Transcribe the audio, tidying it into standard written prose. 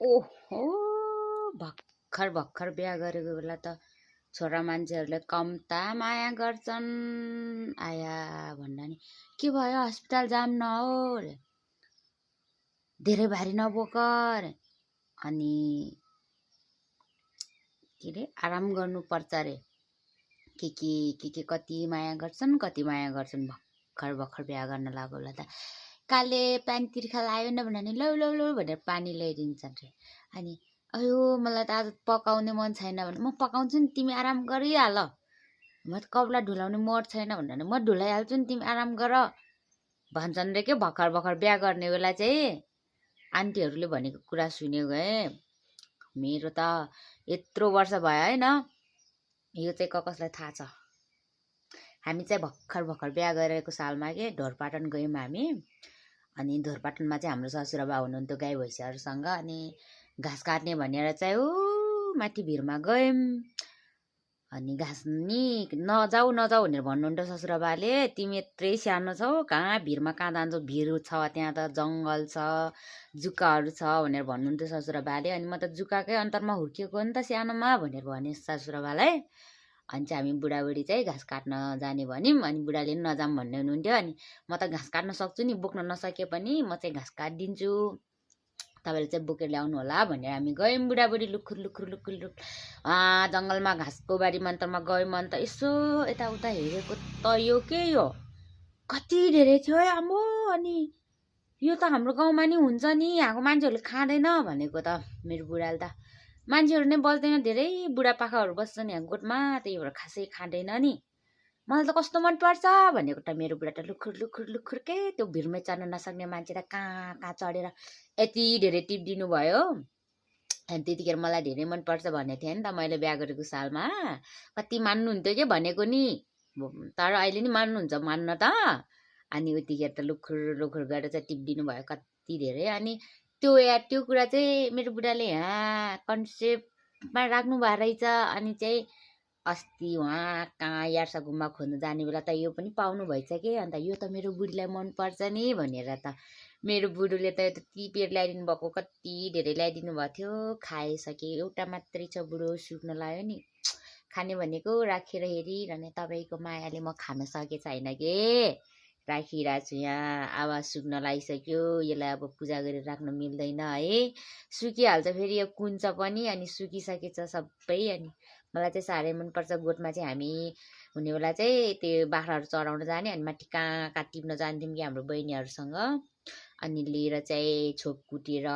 ओहो भर्खर भर्खर बिहा गरेको बेला त छोरा मान्छेहरूले कम्ता माया गर्छन्। आया भन्दा नि के भयो हस्पिटल जाम न हो धेरै भारी नबोक अनि के रे आराम गर्नुपर्छ अरे के कति माया गर्छन् भर्खर भर्खर बिहा गर्न लाग्यो होला त काले पानी तिर्खा लायो न भने लौ लौ लौ भनेर पानी ल्याइदिन्छन् रे। अनि अयो मलाई त आज पकाउने मन छैन भने म पकाउँछु नि तिमी आराम गरिहाल, म त कपडा ढुलाउने मोड छैन भन्दा म ढुलाइहाल्छु नि तिमी आराम गर भन्छन् रे। के भर्खर भर्खर बिहा गर्ने बेला चाहिँ आन्टीहरूले भनेको कुरा सुन्यो गए। मेरो त यत्रो वर्ष भयो होइन, यो चाहिँ कसलाई थाहा छ। हामी चाहिँ भर्खर भर्खर बिहा गरेको सालमा के ढोरपाटन गयौँ हामी। अनि ढोरपाटनमा चाहिँ हाम्रो ससुराबा हुनुहुन्थ्यो गाई भैँसीहरूसँग। अनि घाँस काट्ने भनेर चाहिँ माथि भिरमा गयौँ। अनि घाँस नि नजाऊ नजाऊ भनेर भन्नुहुन्थ्यो ससुराबाले, तिमी यत्रै सानो छौ कहाँ भिरमा कहाँ जान्छौ, भिर छ त्यहाँ त जङ्गल छ जुकाहरू छ भनेर भन्नुहुन्थ्यो ससुराबाले। अनि म त जुकाकै अन्तरमा हुर्किएको नि त सानोमा भनेर भने ससुराबालाई। अनि चाहिँ हामी बुढाबुढी चाहिँ घाँस काट्न जाने भन्यौँ। अनि बुढाले पनि नजाऊँ भन्ने हुनुहुन्थ्यो। अनि म त घाँस काट्न सक्छु नि, बोक्न नसके पनि म चाहिँ घाँस काटिदिन्छु, तपाईँले चाहिँ बोकेर ल्याउनु होला भनेर हामी गयौँ बुढाबुढी लुखुर लुखुर लुखुर लुखुर जङ्गलमा घाँसको बारी मन्तरमा गयौँ। अन्त यसो यताउता हेरेको त यो के यो कति धेरै थियो है आम्बो। अनि यो त हाम्रो गाउँमा नि हुन्छ नि, यहाँको मान्छेहरूले खाँदैन भनेको त मेरो बुढाले त मान्छेहरू नै बस्दैन, धेरै बुढापाकाहरू बस्छन् यहाँ गोठमा, त्यही भएर खासै खाँदैन नि, मलाई त कस्तो मनपर्छ भनेको त मेरो बुढा त लुखुर लुखुर लुखुर के त्यो भिरमै चढ्न नसक्ने मान्छे त कहाँ कहाँ चढेर यति धेरै टिप दिनुभयो। अनि त्यतिखेर मलाई धेरै मनपर्छ भनेको थिएँ नि त मैले बिहा गरेको सालमा, कति मान्नुहुन्थ्यो के भनेको नि, तर अहिले नि मान्नुहुन्छ मान्न त। अनि उतिखेर त लुखुर लुखुर गरेर चाहिँ टिप दिनुभयो कति धेरै। अनि त्यो कुरा चाहिँ मेरो बुढाले यहाँ कन्सेप्टमा राख्नु भएको रहेछ। अनि चाहिँ अस्ति उहाँ कहाँ यार्सा गुम्बा खोज्नु जाने बेला त यो पनि पाउनु भएछ कि, अन्त यो त मेरो बुढीलाई मनपर्छ नि भनेर त मेरो बुढोले त टिपेर ल्याइदिनु भएको कति धेरै ल्याइदिनु भएको थियो। खाइसके एउटा मात्रै छ बुढो सुक्न लाग्यो नि, खाने भनेको राखेर हेरिरहने तपाईँको मायाले म खान सके छैन के, राखिरहेको छु यहाँ आवाज सुक्न लागिसक्यो, यसलाई अब पूजा गरेर राख्न मिल्दैन है, सुकिहाल्छ फेरि यो कुन्छ पनि। अनि सुकिसकेछ सबै। अनि मलाई चाहिँ साह्रै मनपर्छ। गोठमा चाहिँ हामी हुने बेला चाहिँ त्यो बाख्राहरू चराउन जाने, अनि माथि कहाँ कहाँ टिप्न जान्थ्यौँ कि हाम्रो बहिनीहरूसँग। अनि लिएर चाहिँ छोप कुटेर